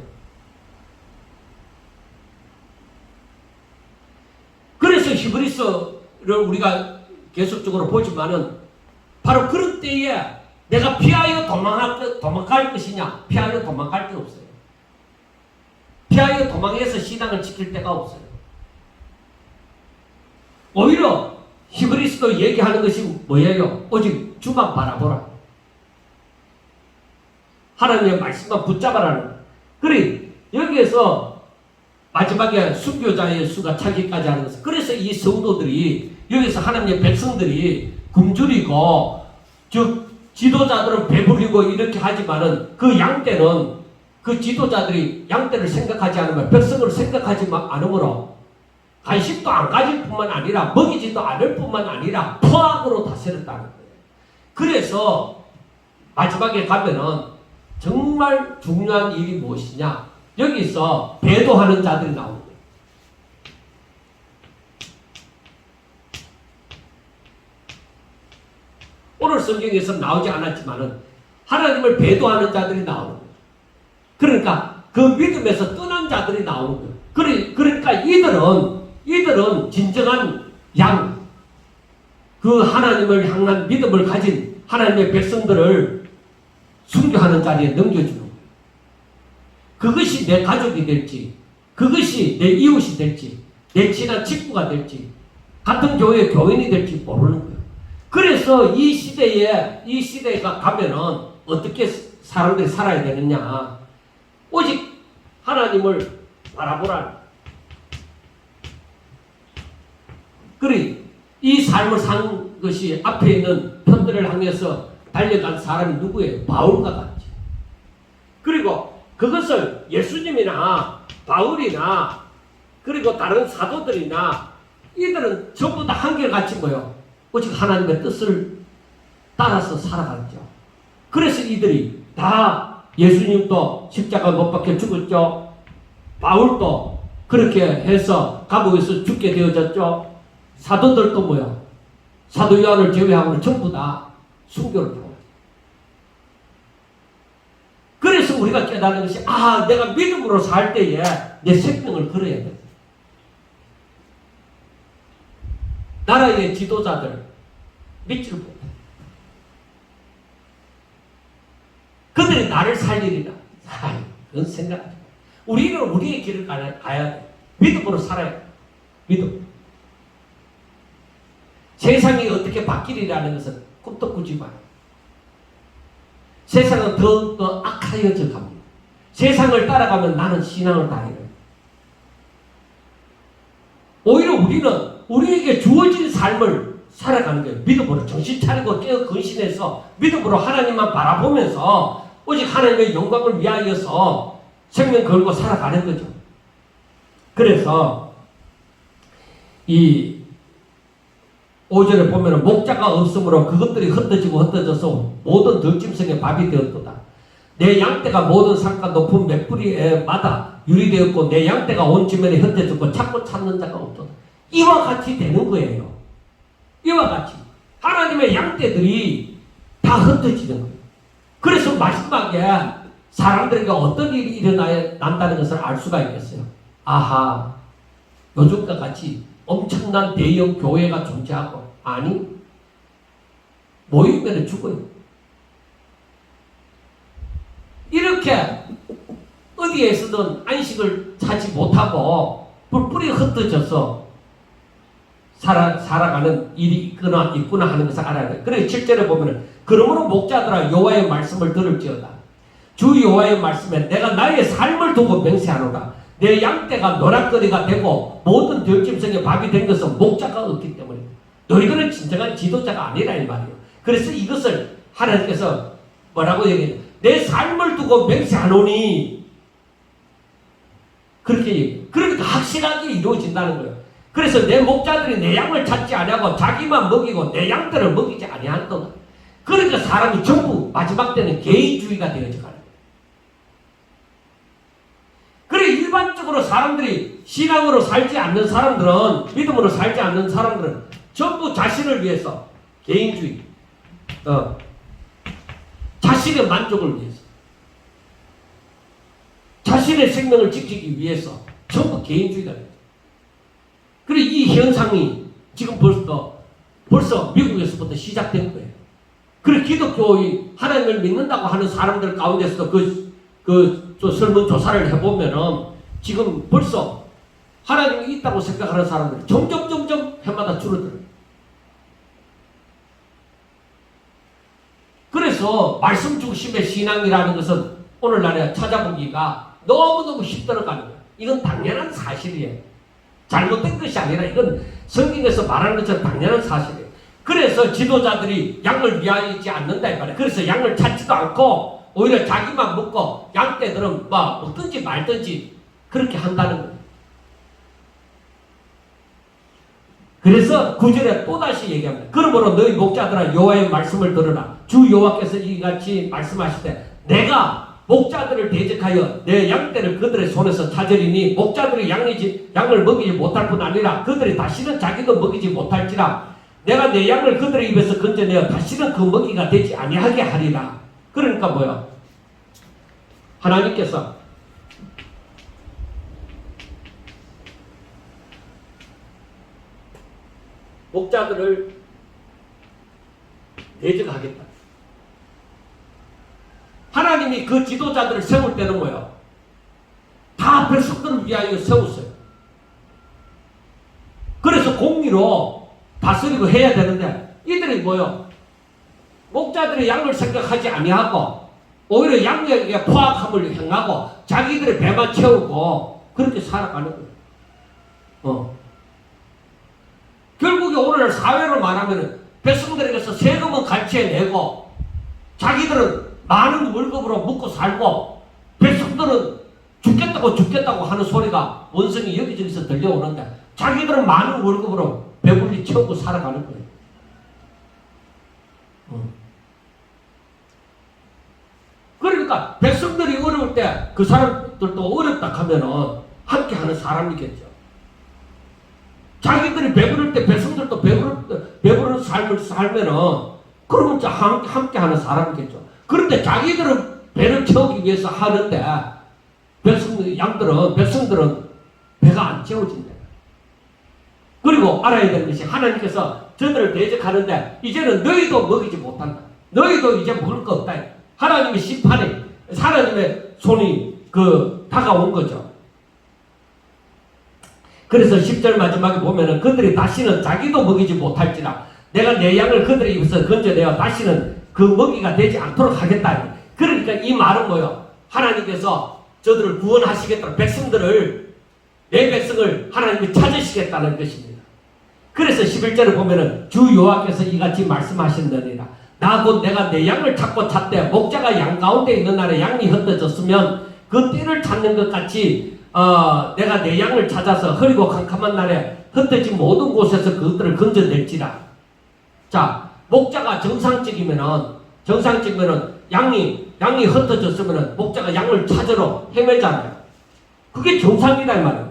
그래서 히브리서를 우리가 계속적으로 보지만은 바로 그런 때에 내가 피하여 도망갈 것이냐? 피하여 도망갈 게 없어요. 피하여 도망해서 신앙을 지킬 데가 없어요. 오히려 히브리서도 얘기하는 것이 뭐예요? 오직 주만 바라보라. 하나님의 말씀만 붙잡아라는 거예요. 그래 여기에서 마지막에 순교자의 수가 차기까지 하는 것은, 그래서 이 성도들이 여기서 하나님의 백성들이 굶주리고 즉 지도자들은 배부리고 이렇게 하지만은 그 양떼는 그 지도자들이 양떼를 생각하지 않으면, 백성을 생각하지 않으므로 관심도 안 가질 뿐만 아니라 먹이지도 않을 뿐만 아니라 포악으로 다스렸다는 거예요. 그래서 마지막에 가면은 정말 중요한 일이 무엇이냐? 여기서 배도하는 자들이 나오는 거예요. 오늘 성경에서 나오지 않았지만은 하나님을 배도하는 자들이 나오는 거예요. 그러니까 그 믿음에서 떠난 자들이 나오는 거예요. 그러니까 이들은 진정한 양, 그 하나님을 향한 믿음을 가진 하나님의 백성들을 순교하는 자리에 넘겨주는 거예요. 그것이 내 가족이 될지, 그것이 내 이웃이 될지, 내 친한 친구가 될지, 같은 교회의 교인이 될지 모르는 거예요. 그래서 이 시대가 가면은 어떻게 사람들이 살아야 되느냐? 오직 하나님을 바라보라. 그래 이 삶을 산 것이 앞에 있는 편들을 향해서 달려간 사람이 누구예요? 바울과 같이. 그리고 그것을 예수님이나 바울이나 그리고 다른 사도들이나 이들은 전부 다 한결같이 뭐요? 오직 하나님의 뜻을 따라서 살아갔죠. 그래서 이들이 다 예수님도 십자가 못 박혀 죽었죠. 바울도 그렇게 해서 감옥에서 죽게 되어졌죠. 사도들도 뭐요? 사도 요한을 제외하고는 전부 다 순교를 하고. 그래서 우리가 깨닫는 것이, 내가 믿음으로 살 때에 내 생명을 걸어야 돼. 나라의 지도자들 믿지를 못해. 그들이 나를 살리리라. 그건 생각하지 마. 우리는 우리의 길을 가야 돼. 믿음으로 살아야 돼. 믿음. 세상이 어떻게 바뀌리라는 것은 꿈도 꾸지 마요. 세상은 더 악하여져 갑니다. 세상을 따라가면 나는 신앙을 다해요. 오히려 우리는 우리에게 주어진 삶을 살아가는 거예요. 믿음으로 정신 차리고 깨어 근신해서 믿음으로 하나님만 바라보면서 오직 하나님의 영광을 위하여서 생명 걸고 살아가는 거죠. 그래서 5절에 보면은 목자가 없으므로 그것들이 흩어지고 흩어져서 모든 들짐승의 밥이 되었도다. 내 양떼가 모든 산과 높은 맷뿌리마다 유리되었고 내 양떼가 온 지면에 흩어졌고 찾고 찾는 자가 없도다. 이와 같이 되는 거예요. 이와 같이 하나님의 양떼들이 다 흩어지는 거예요. 그래서 마지막에 사람들에게 어떤 일이 일어난다는 것을 알 수가 있겠어요. 아하, 요즘과 같이 엄청난 대형 교회가 존재하고, 아니, 모이면 죽어요. 이렇게 어디에서든 안식을 찾지 못하고 뿔뿔이 흩어져서 살아가는 일이 있구나 하는 것을 알아야 돼요. 그래서 7절에 보면은 그러므로 목자들아 여호와의 말씀을 들을지어다. 주 여호와의 말씀에 내가 나의 삶을 두고 맹세하노라. 내 양떼가 노락거리가 되고 모든 들짐승의 밥이 된 것은 목자가 없기 때문에 너희들은 진정한 지도자가 아니라 이 말이에요. 그래서 이것을 하나님께서 뭐라고 얘기해요? 내 삶을 두고 맹세하노니 그렇게 얘기해요. 그러니까 확실하게 이루어진다는 거예요. 그래서 내 목자들이 내 양을 찾지 아니하고 자기만 먹이고 내 양들을 먹이지 아니한다. 그러니까 사람이 전부 마지막 때는 개인주의가 되어져 가는 거예요. 그래 일반적으로 사람들이 신앙으로 살지 않는 사람들은, 믿음으로 살지 않는 사람들은 전부 자신을 위해서 개인주의, 자신의 만족을 위해서, 자신의 생명을 지키기 위해서 전부 개인주의가 돼요. 그래 이 현상이 지금 벌써 미국에서부터 시작된 거예요. 그래 기독교의 하나님을 믿는다고 하는 사람들 가운데서도 설문조사를 해보면은 지금 벌써 하나님이 있다고 생각하는 사람들이 점점 해마다 줄어들어요. 그래서 말씀 중심의 신앙이라는 것은 오늘날에 찾아보기가 너무너무 힘들어가는 거예요. 이건 당연한 사실이에요. 잘못된 것이 아니라 이건 성경에서 말하는 것처럼 당연한 사실이에요. 그래서 지도자들이 양을 위하지 않는다 이 말이에요. 그래서 양을 찾지도 않고 오히려 자기만 먹고 양떼들은 먹든지 말든지 그렇게 한다는 거예요. 그래서 9절에 또다시 얘기합니다. 그러므로 너희 목자들아 여호와의 말씀을 들으라. 주 여호와께서 이같이 말씀하시되 내가 목자들을 대적하여 내 양떼를 그들의 손에서 찾으리니 목자들이 양을 먹이지 못할 뿐 아니라 그들이 다시는 자기도 먹이지 못할지라. 내가 내 양을 그들의 입에서 건져내어 다시는 그 먹이가 되지 아니하게 하리라. 그러니까 뭐야? 하나님께서 목자들을 대적하겠다. 하나님이 그 지도자들을 세울 때는 뭐예요? 다 백성들을 위하여 세웠어요. 그래서 공의로 다스리고 해야 되는데 이들이 뭐예요? 목자들의 양을 생각하지 아니하고 오히려 양에게 포악함을 행하고 자기들의 배만 채우고 그렇게 살아가는 거예요. 결국에 오늘 사회로 말하면 백성들에게서 세금은 갈취해내고 자기들은 많은 월급으로 먹고 살고 백성들은 죽겠다고 하는 소리가 원성이 여기저기서 들려오는데 자기들은 많은 월급으로 배불리 채우고 살아가는 거예요. 그러니까 백성들이 어려울 때 그 사람들도 어렵다 하면은 함께 하는 사람이겠죠. 자기들이 배부를 때 백성들도 배부른 삶을 살면은 그러면 함께 하는 사람이겠죠. 그런데 자기들은 배를 채우기 위해서 하는데 백성들은 배가 안 채워진다. 그리고 알아야 되는 것이 하나님께서 저들을 대적하는데 이제는 너희도 먹이지 못한다. 너희도 이제 먹을 거 없다. 하나님의 심판이 하나님의 손이 다가온 거죠. 그래서 10절 마지막에 보면은 그들이 다시는 자기도 먹이지 못할지라 내가 내 양을 그들의 입에서 건져내어 다시는 그 먹이가 되지 않도록 하겠다. 그러니까 이 말은 뭐예요? 하나님께서 저들을 구원하시겠다. 내 백성을 하나님이 찾으시겠다는 것입니다. 그래서 11절을 보면은 주 여호와께서 이같이 말씀하신다니라. 나 곧 내가 내 양을 찾고 찾되 목자가 양 가운데 있는 날에 양이 흩어졌으면 그 띠를 찾는 것 같이 내가 내 양을 찾아서 흐리고 캄캄한 날에 흩어진 모든 곳에서 그것들을 건져낼지라. 자, 목자가 정상적이면은 양이 흩어졌으면은 목자가 양을 찾으러 헤매잖아요. 그게 정상이다 이 말이에요.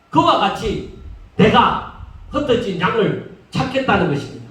그와 같이 내가 흩어진 양을 찾겠다는 것입니다.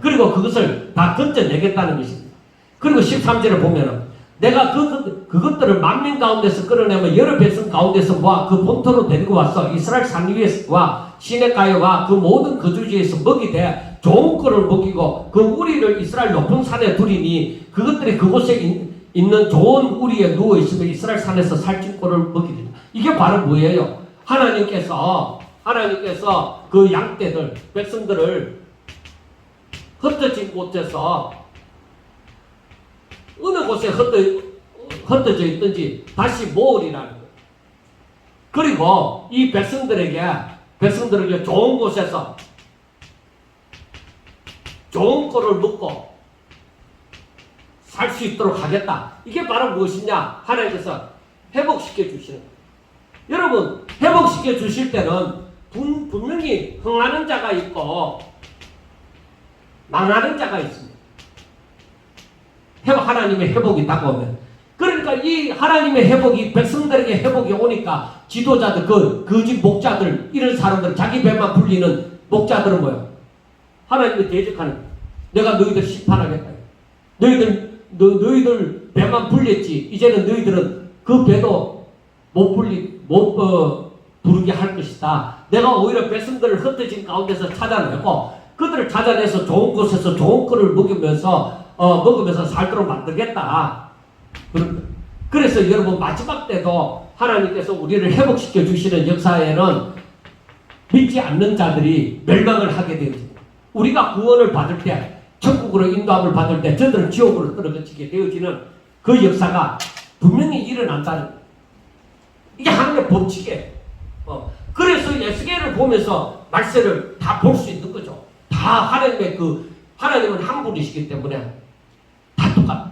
그리고 그것을 다 건져내겠다는 것입니다. 그리고 13절에 보면은 내가 그것들을 만민 가운데서 끌어내면 여러 백성 가운데서 모아 그 본토로 데리고 와서 이스라엘 산 위에와 시내가에와 그 모든 거주지에서 먹이되 좋은 꼴을 먹이고 그 우리를 이스라엘 높은 산에 두리니 그것들이 그곳에 있는 좋은 우리에 누워있으면 이스라엘 산에서 살찐 꼴을 먹이리라. 이게 바로 뭐예요? 하나님께서 그 양떼들 백성들을 흩어진 곳에서 어느 곳에 흩어져 있든지 다시 모으리라는 거예요. 그리고 이 백성들에게 좋은 곳에서 좋은 꼴을 먹고 살 수 있도록 하겠다. 이게 바로 무엇이냐? 하나님께서 회복시켜 주시는 거예요. 여러분, 회복시켜 주실 때는 분명히 흥하는 자가 있고 망하는 자가 있습니다. 하나님의 회복이 다가오면. 그러니까 이 하나님의 회복이 백성들에게 회복이 오니까 지도자들, 거짓 목자들, 이런 사람들, 자기 배만 불리는 목자들은 뭐예요? 하나님을 대적하는 거예요. 내가 너희들 심판하겠다. 너희들 배만 불렸지. 이제는 너희들은 그 배도 못 부르게 할 것이다. 내가 오히려 백성들을 흩어진 가운데서 찾아내고 그들을 찾아내서 좋은 곳에서 좋은 꼴을 먹으면서 살도록 만들겠다. 그래서 여러분 마지막 때도 하나님께서 우리를 회복시켜 주시는 역사에는 믿지 않는 자들이 멸망을 하게 되어집니다. 우리가 구원을 받을 때, 천국으로 인도함을 받을 때 저들은 지옥으로 떨어지게 되어지는 그 역사가 분명히 일어난다는 거예요. 이게 하나님의 법칙이에요. 그래서 에스겔을 보면서 말세를 다 볼 수 있는 거죠. 다 하나님은 한 분이시기 때문에 다 똑같아요.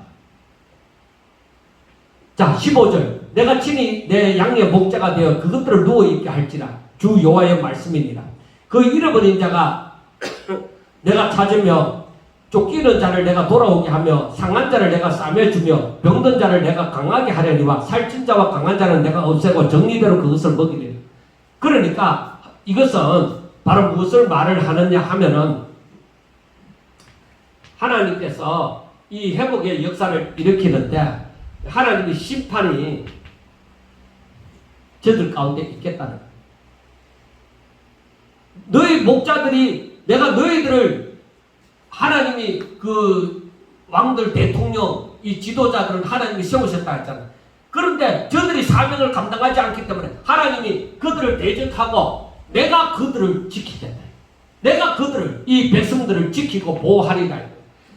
자, 15절. 내가 친히 내 양의 목자가 되어 그것들을 누워있게 할지라. 주 여호와의 말씀이니라. 그 잃어버린 자가 내가 찾으며 쫓기는 자를 내가 돌아오게 하며 상한 자를 내가 싸매주며 병든 자를 내가 강하게 하려니와 살찐 자와 강한 자는 내가 없애고 정리대로 그것을 먹이리라. 그러니까 이것은 바로 무엇을 말을 하느냐 하면은 하나님께서 이 회복의 역사를 일으키는데 하나님의 심판이 저들 가운데 있겠다는 거예요. 너희 목자들이 내가 너희들을 하나님이 그 왕들 대통령 이 지도자들은 하나님이 세우셨다 했잖아요. 그런데 저들이 사명을 감당하지 않기 때문에 하나님이 그들을 대적하고 내가 그들을 지키겠다. 내가 그들을 이 백성들을 지키고 보호하리라.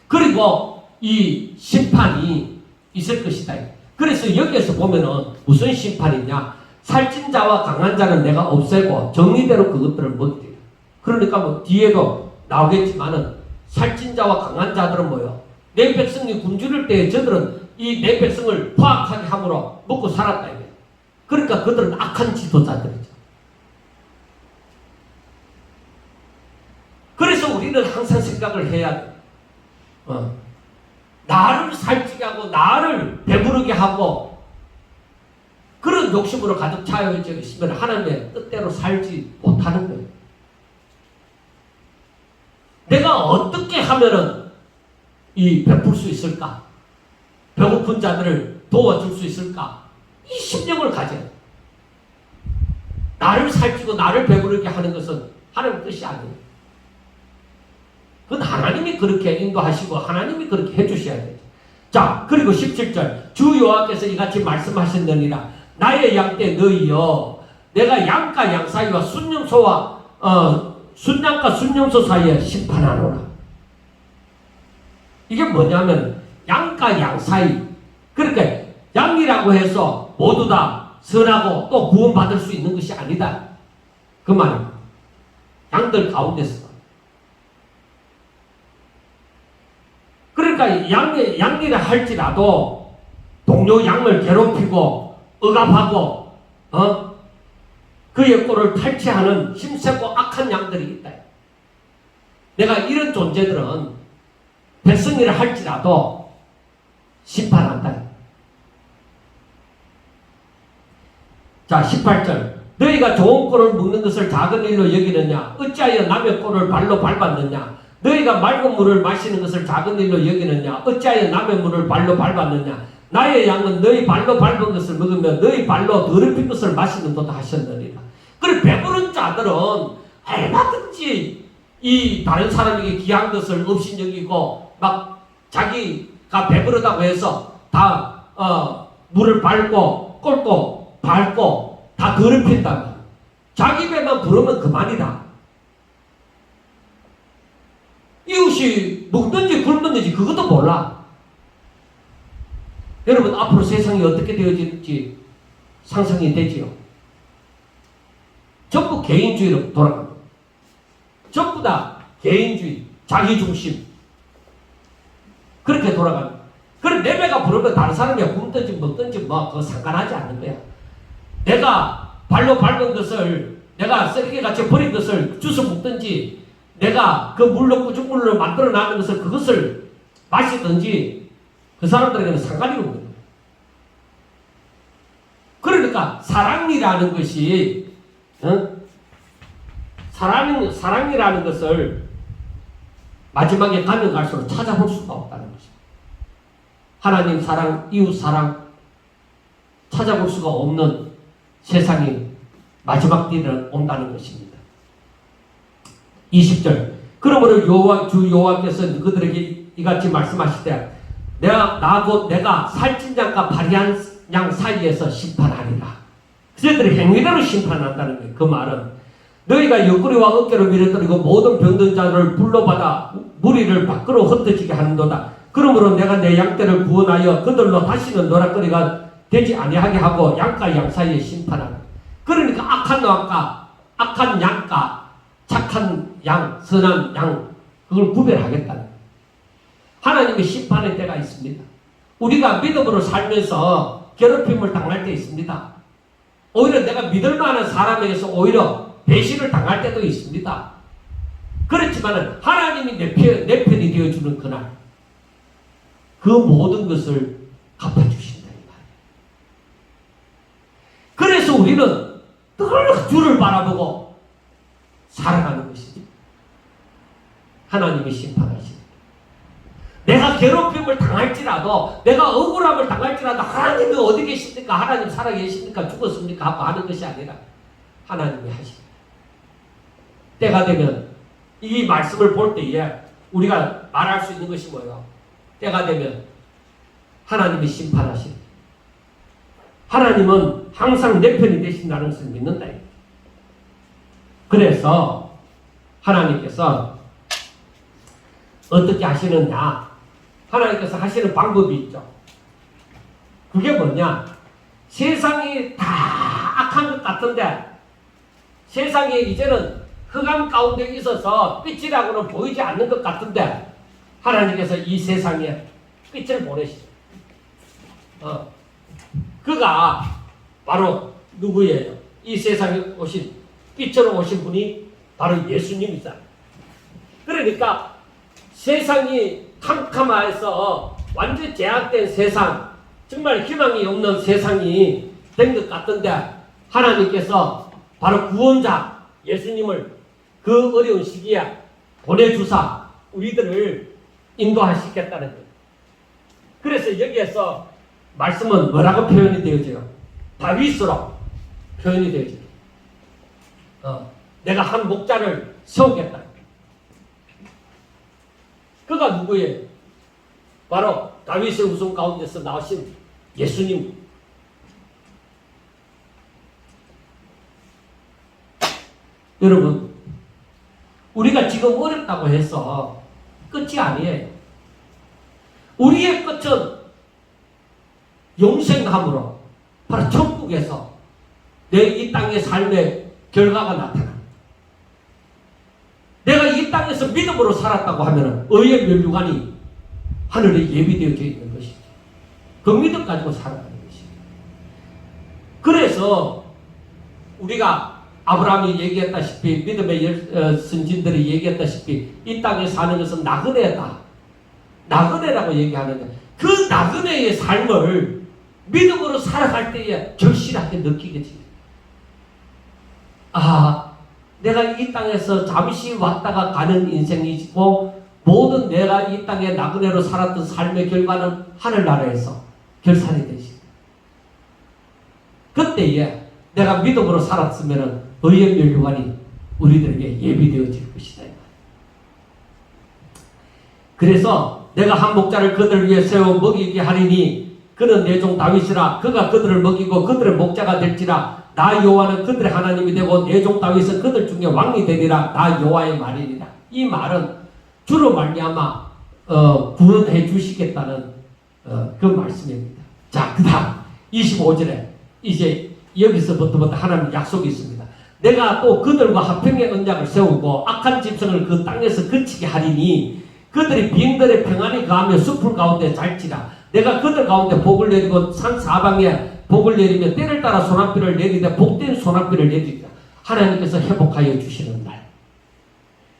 그리고 이 심판이 있을 것이다. 그래서 여기에서 보면은 무슨 심판이냐? 살찐 자와 강한 자는 내가 없애고 정리대로 그것들을 먹이리라. 그러니까 뭐 뒤에도 나오겠지만은 살찐 자와 강한 자들은 뭐예요? 내 백성이 굶주릴 때 저들은 이 내 백성을 포악하게 함으로 먹고 살았다. 이게. 그러니까 그들은 악한 지도자들이죠. 그래서 우리는 항상 생각을 해야 돼. 나를 살찌게 하고 나를 배부르게 하고 그런 욕심으로 가득 차여 있으면 하나님의 뜻대로 살지 못하는 거예요. 내가 어떻게 하면은 이 베풀 수 있을까? 배고픈 자들을 도와줄 수 있을까? 이 심령을 가져야 돼. 나를 살찌고 나를 배부르게 하는 것은 하나님의 뜻이 아니에요. 그건 하나님이 그렇게 인도하시고 하나님이 그렇게 해주셔야 돼요. 자, 그리고 17절 주 여호와께서 이같이 말씀하셨느니라. 나의 양떼 너희여 내가 양과 양 사이와 순염소와 순양과 순염소 사이에 심판하노라. 이게 뭐냐면 양과 양 사이. 그러니까 양이라고 해서 모두 다 선하고 또 구원받을 수 있는 것이 아니다. 그 말입니다. 양들 가운데서. 그러니까 양이라 할지라도 동료 양을 괴롭히고 억압하고 그의 꼴을 탈취하는 힘세고 악한 양들이 있다. 내가 이런 존재들은 백성이라 할지라도 심판한다. 자, 18절. 너희가 좋은 꼴을 먹는 것을 작은 일로 여기느냐? 어찌하여 남의 꼴을 발로 밟았느냐? 너희가 맑은 물을 마시는 것을 작은 일로 여기느냐? 어찌하여 남의 물을 발로 밟았느냐? 나의 양은 너희 발로 밟은 것을 먹으며 너희 발로 더럽힌 것을 마시는도다 하셨느니라. 그래, 배부른 자들은 얼마든지 이 다른 사람에게 귀한 것을 업신여기고 막 자기가 배부르다고 해서 다 물을 밟고 꼴도 밟고 다 더럽힌다. 자기 배만 부르면 그만이다. 이웃이 먹든지 굶든지 그것도 몰라. 여러분, 앞으로 세상이 어떻게 되어질지 상상이 되지요. 전부 개인주의로 돌아갑니다. 전부 다 개인주의, 자기중심. 그렇게 돌아갑니다. 그럼 내 배가 부르면 다른 사람이 굶든지 먹든지 뭐 그거 상관하지 않는 거야. 내가 발로 밟은 것을, 내가 쓰레기같이 버린 것을 주워 먹든지, 내가 그 물로 꾸중물로 만들어 놨는 것을 그것을 마시든지 그 사람들에게는 상관이 없는 거예요. 그러니까 사랑이라는 것이 사랑이라는 것을 마지막에 가면 갈수록 찾아볼 수가 없다는 것입니다. 하나님 사랑, 이웃 사랑 찾아볼 수가 없는 세상이 마지막 때는 온다는 것입니다. 20절. 그러므로 주 여호와께서 그들에게 이같이 말씀하시되 내가 살찐 양과 발이한 양 사이에서 심판하리라. 그들의 행위대로 심판한다는 거예요. 그 말은 너희가 옆구리와 어깨로 밀어뜨리고 모든 병든 자를 불러받아 무리를 밖으로 흩어지게 하는도다. 그러므로 내가 내 양떼를 구원하여 그들로 다시는 노락거리가 되지 아니하게 하고 양과 양 사이에 심판하라. 그러니까 악한 양과 착한 양, 선한 양, 그걸 구별하겠다는 거예요. 하나님의 심판의 때가 있습니다. 우리가 믿음으로 살면서 괴롭힘을 당할 때 있습니다. 오히려 내가 믿을 만한 사람에게서 오히려 배신을 당할 때도 있습니다. 그렇지만 하나님이 내 편이 되어주는 그날 그 모든 것을 갚아주신다 이 말이에요. 그래서 우리는 늘 주를 바라보고 살아가는 것이지. 하나님이 심판하십니다. 내가 괴롭힘을 당할지라도, 내가 억울함을 당할지라도 하나님이 어디 계십니까? 하나님 살아 계십니까? 죽었습니까? 하고 하는 것이 아니라 하나님이 하십니다. 때가 되면 이 말씀을 볼 때에 우리가 말할 수 있는 것이 뭐예요? 때가 되면 하나님이 심판하십니다. 하나님은 항상 내 편이 되신다는 것을 믿는다. 그래서 하나님께서 어떻게 하시느냐? 하나님께서 하시는 방법이 있죠. 그게 뭐냐? 세상이 다 악한 것 같은데 세상에 이제는 흑암 가운데 있어서 빛이라고는 보이지 않는 것 같은데 하나님께서 이 세상에 빛을 보내시죠. 그가 바로 누구예요? 이 세상에 오신 빛으로 오신 분이 바로 예수님이잖아요. 그러니까 세상이 캄캄해서 완전 제약된 세상, 정말 희망이 없는 세상이 된 것 같은데 하나님께서 바로 구원자 예수님을 그 어려운 시기에 보내주사 우리들을 인도하시겠다는 거예요. 그래서 여기에서 말씀은 뭐라고 표현이 되어져요? 다윗으로 표현이 되어져요. 내가 한 목자를 세우겠다. 그가 누구예요? 바로 다윗의 후손 가운데서 나오신 예수님. 여러분, 우리가 지금 어렵다고 해서 끝이 아니에요. 우리의 끝은 영생함으로 바로 천국에서 내 이 땅의 삶의 결과가 나타납니다. 내가 이 땅에서 믿음으로 살았다고 하면 의의 면류관이 하늘에 예비되어져 있는 것이죠. 그 믿음 가지고 살아가는 것이죠. 그래서 우리가 아브라함이 얘기했다시피 믿음의 선진들이 얘기했다시피 이 땅에 사는 것은 나그네다. 나그네라고 얘기하는데 그 나그네의 삶을 믿음으로 살아갈 때에 절실하게 느끼게 됩니다. 아, 내가 이 땅에서 잠시 왔다가 가는 인생이고 모든 내가 이 땅에 나그네로 살았던 삶의 결과는 하늘나라에서 결산이 되지. 그때에 내가 믿음으로 살았으면 의의 멸류관이 우리들에게 예비되어질 것이다. 그래서 내가 한 목자를 그들을 위해 세워 먹이게 하리니 그는 내 종 다윗이라. 그가 그들을 먹이고 그들의 목자가 될지라. 나 여호와는 그들의 하나님이 되고 내 종 다윗은 그들 중에 왕이 되리라. 나 여호와의 말이니라. 이 말은 주로 말미암아 구원해 주시겠다는 그 말씀입니다. 자, 그 다음 25절에 이제 여기서부터 하나님 약속이 있습니다. 내가 또 그들과 화평의 언약을 세우고 악한 짐승을 그 땅에서 그치게 하리니 그들이 빙들의 평안히 거하며 숲을 가운데 잘지라. 내가 그들 가운데 복을 내리고 산 사방에 복을 내리며 때를 따라 소낙비를 내리되 복된 소낙비를 내리리라. 하나님께서 회복하여 주시는 날.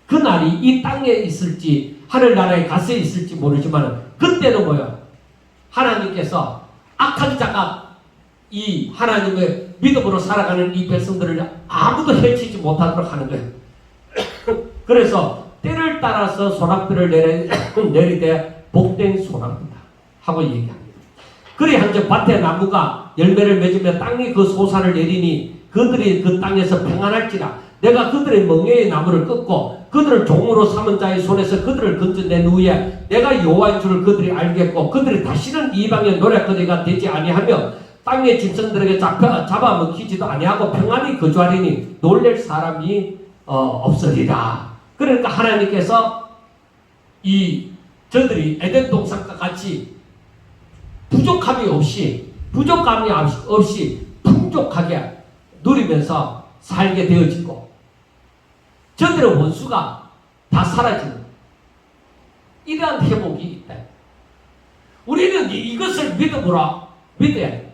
그 날이 이 땅에 있을지 하늘나라에 가서 있을지 모르지만 그때는 뭐요? 하나님께서 악한 자가 이 하나님의 믿음으로 살아가는 이 백성들을 아무도 해치지 못하도록 하는 거예요. 그래서 때를 따라서 소낙비를 내리되 복된 소낙비다 하고 얘기합니다. 그리 한즉 밭의 나무가 열매를 맺으며 땅이 그 소산을 내리니 그들이 그 땅에서 평안할지라. 내가 그들의 멍에의 나무를 꺾고 그들을 종으로 삼은 자의 손에서 그들을 건져낸 후에 내가 여호와인 줄을 그들이 알겠고 그들이 다시는 이방의 노략거리가 되지 아니하며 땅의 짐승들에게 잡아먹히지도 아니하고 평안히 거주하리니 놀랄 사람이 없으리라. 그러니까 하나님께서 저들이 에덴 동산과 같이 부족함이 없이 풍족하게 누리면서 살게 되어지고 저들의 원수가 다 사라지는 이러한 회복이 있다. 우리는 이것을 믿어야 돼.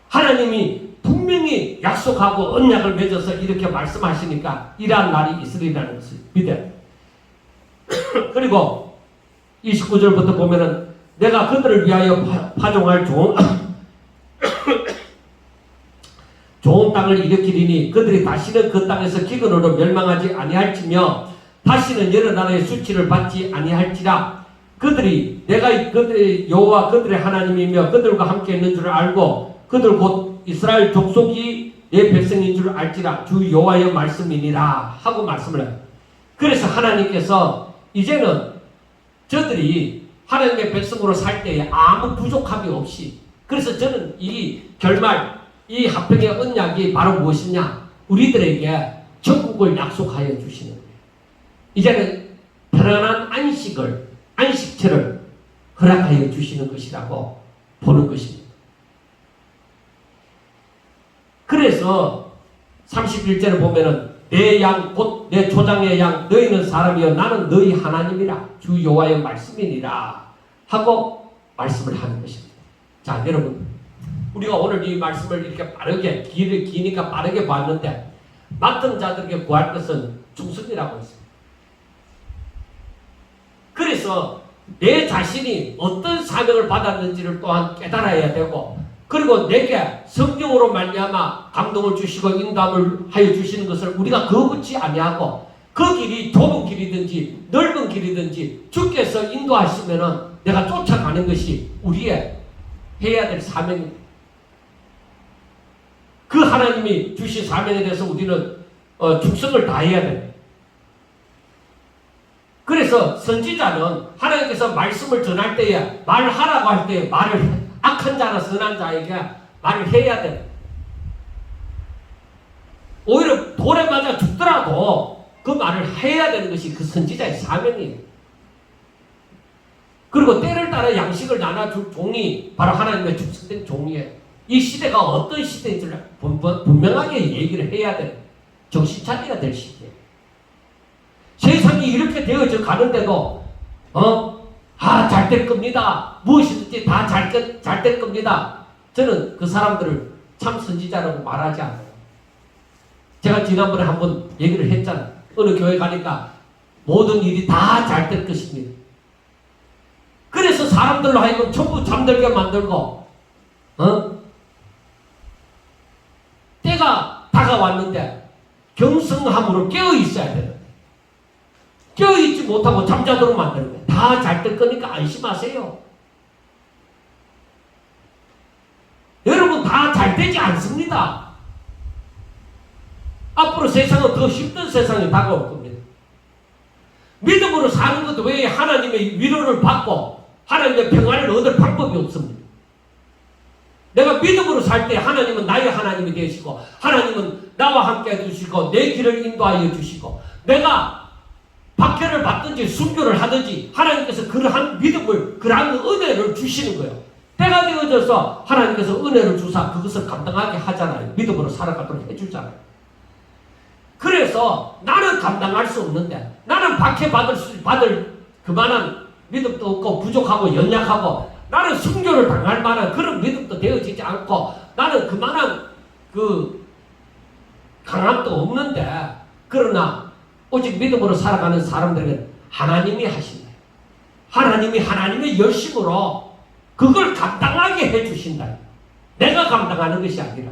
하나님이 분명히 약속하고 언약을 맺어서 이렇게 말씀하시니까 이러한 날이 있으리라는 것을 믿어야 돼. 그리고 29절부터 보면은 내가 그들을 위하여 파종할 좋은 땅을 일으키리니 그들이 다시는 그 땅에서 기근으로 멸망하지 아니할지며 다시는 여러 나라의 수치를 받지 아니할지라. 그들이 내가 그들의 여호와 그들의 하나님이며 그들과 함께 있는 줄 알고 그들 곧 이스라엘 족속이 내 백성인 줄 알지라. 주 여호와의 말씀이니라 하고 말씀을 해요. 그래서 하나님께서 이제는 저들이 하나님의 백성으로 살 때에 아무 부족함이 없이, 그래서 저는 이 결말, 이 화평의 언약이 바로 무엇이냐? 우리들에게 천국을 약속하여 주시는 거예요. 이제는 편안한 안식처를 허락하여 주시는 것이라고 보는 것입니다. 그래서 31절을 보면은 내 양 곧 내 조장의 양 너희는 사람이여 나는 너희 하나님이라 주 여호와의 말씀이니라 하고 말씀을 하는 것입니다. 자, 여러분, 우리가 오늘 이 말씀을 이렇게 빠르게 기니까 빠르게 봤는데 맡은 자들에게 구할 것은 충성이라고 했습니다. 그래서 내 자신이 어떤 사명을 받았는지를 또한 깨달아야 되고, 그리고 내게 성경으로 말미암아 감동을 주시고 인도함을 하여 주시는 것을 우리가 거부치 아니하고 그 길이 좁은 길이든지 넓은 길이든지 주께서 인도하시면은 내가 쫓아가는 것이 우리의 해야 될 사명입니다. 그 하나님이 주신 사명에 대해서 우리는 충성을 다해야 됩니다. 그래서 선지자는 하나님께서 말씀을 전할 때에 말하라고 할 때 말을 악한 자나 선한 자에게 말을 해야 돼. 오히려 돌에 맞아 죽더라도 그 말을 해야 되는 것이 그 선지자의 사명이에요. 그리고 때를 따라 양식을 나눠줄 종이 바로 하나님의 축복된 종이에요. 이 시대가 어떤 시대인지를 분명하게 얘기를 해야 돼. 정신 차려야 될 시대예요. 세상이 이렇게 되어져 가는데도 잘 될 겁니다. 무엇이든지 다 잘 될 겁니다. 저는 그 사람들을 참 선지자라고 말하지 않아요. 제가 지난번에 한번 얘기를 했잖아요. 어느 교회 가니까 모든 일이 다 잘 될 것입니다. 그래서 사람들로 하여금 전부 잠들게 만들고, 때가 다가왔는데 경성함으로 깨어 있어야 되는데, 깨어 있지 못하고 잠자도록 만드는 거예요. 다 잘 될 거니까 안심하세요. 여러분 다 잘 되지 않습니다. 앞으로 세상은 더 힘든 세상이 다가올 겁니다. 믿음으로 사는 것 외에 하나님의 위로를 받고 하나님의 평안을 얻을 방법이 없습니다. 내가 믿음으로 살 때 하나님은 나의 하나님이 되시고 하나님은 나와 함께 해주시고 내 길을 인도하여 주시고 내가 박해를 받든지 순교를 하든지 하나님께서 그러한 믿음을 그러한 은혜를 주시는 거예요. 때가 되어져서 하나님께서 은혜를 주사 그것을 감당하게 하잖아요. 믿음으로 살아가도록 해주잖아요. 그래서 나는 감당할 수 없는데 나는 받을 그만한 믿음도 없고 부족하고 연약하고 나는 순교를 당할 만한 그런 믿음도 되어지지 않고 나는 그만한 강함도 없는데 그러나 오직 믿음으로 살아가는 사람들에게 하나님이 하신다. 하나님이 하나님의 열심으로 그걸 감당하게 해주신다. 내가 감당하는 것이 아니라.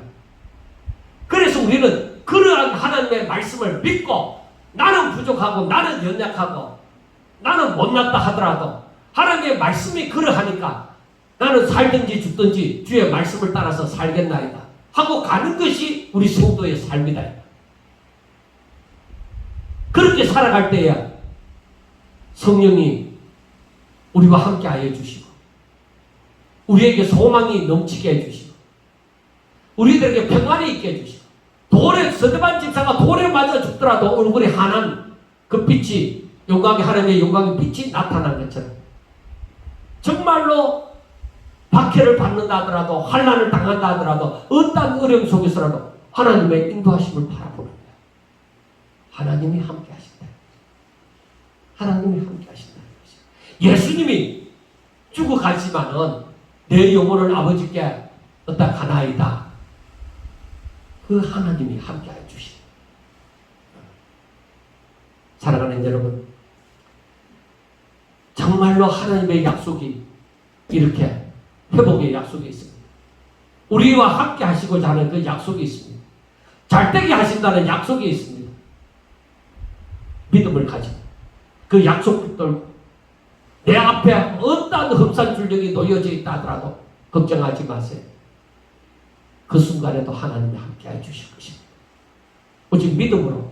그래서 우리는 그러한 하나님의 말씀을 믿고 나는 부족하고 나는 연약하고 나는 못났다 하더라도 하나님의 말씀이 그러하니까 나는 살든지 죽든지 주의 말씀을 따라서 살겠나이다 하고 가는 것이 우리 성도의 삶이다. 그렇게 살아갈 때에 성령이 우리와 함께 하여 주시고 우리에게 소망이 넘치게 해주시고 우리들에게 평안이 있게 해주시고 스데반 집사가 돌에 맞아 죽더라도 얼굴이 환한 그 빛이 하나님의 영광의 빛이 나타난 것처럼 정말로 박해를 받는다 하더라도 환난을 당한다 하더라도 어떤 어려움 속에서라도 하나님의 인도하심을 바라보는 거야. 하나님이 함께 하신다. 하나님이 함께 하신다. 예수님이 죽어가시면은 내 영혼을 아버지께 얻다 가나이다. 그 하나님이 함께하여 주시다. 사랑하는 여러분, 정말로 하나님의 약속이 이렇게 회복의 약속이 있습니다. 우리와 함께 하시고자 하는 그 약속이 있습니다. 잘되게 하신다는 약속이 있습니다. 믿음을 가지고 그 약속 붙들고 내 앞에 어떠한 험산 줄력이 놓여져 있다 하더라도 걱정하지 마세요. 그 순간에도 하나님이 함께 해주실 것입니다. 오직 믿음으로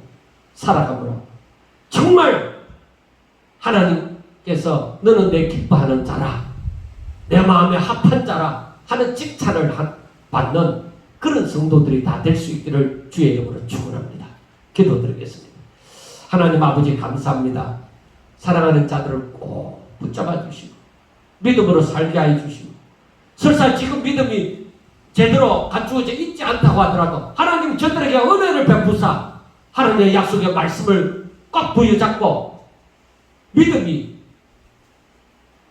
살아감으로 정말 하나님께서 너는 내 기뻐하는 자라 내 마음에 합한 자라 하는 칭찬을 받는 그런 성도들이 다 될 수 있기를 주의 이름으로 축원합니다. 기도드리겠습니다. 하나님 아버지 감사합니다. 사랑하는 자들을 꼭 붙잡아 주시고 믿음으로 살게 하여 주시고 설사 지금 믿음이 제대로 갖추어져 있지 않다고 하더라도 하나님 저들에게 은혜를 베푸사 하나님의 약속의 말씀을 꼭 부여잡고 믿음이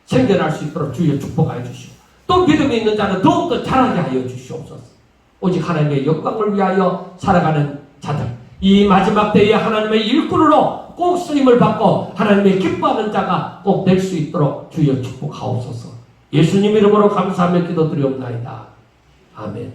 생겨날 수 있도록 주여 축복하여 주시고 또 믿음이 있는 자는 더욱더 자라게 하여 주시옵소서. 오직 하나님의 영광을 위하여 살아가는 자들 이 마지막 때에 하나님의 일꾼으로 꼭 쓰임을 받고 하나님의 기뻐하는 자가 꼭 될 수 있도록 주여 축복하옵소서. 예수님 이름으로 감사하며 기도드리옵나이다. 아멘.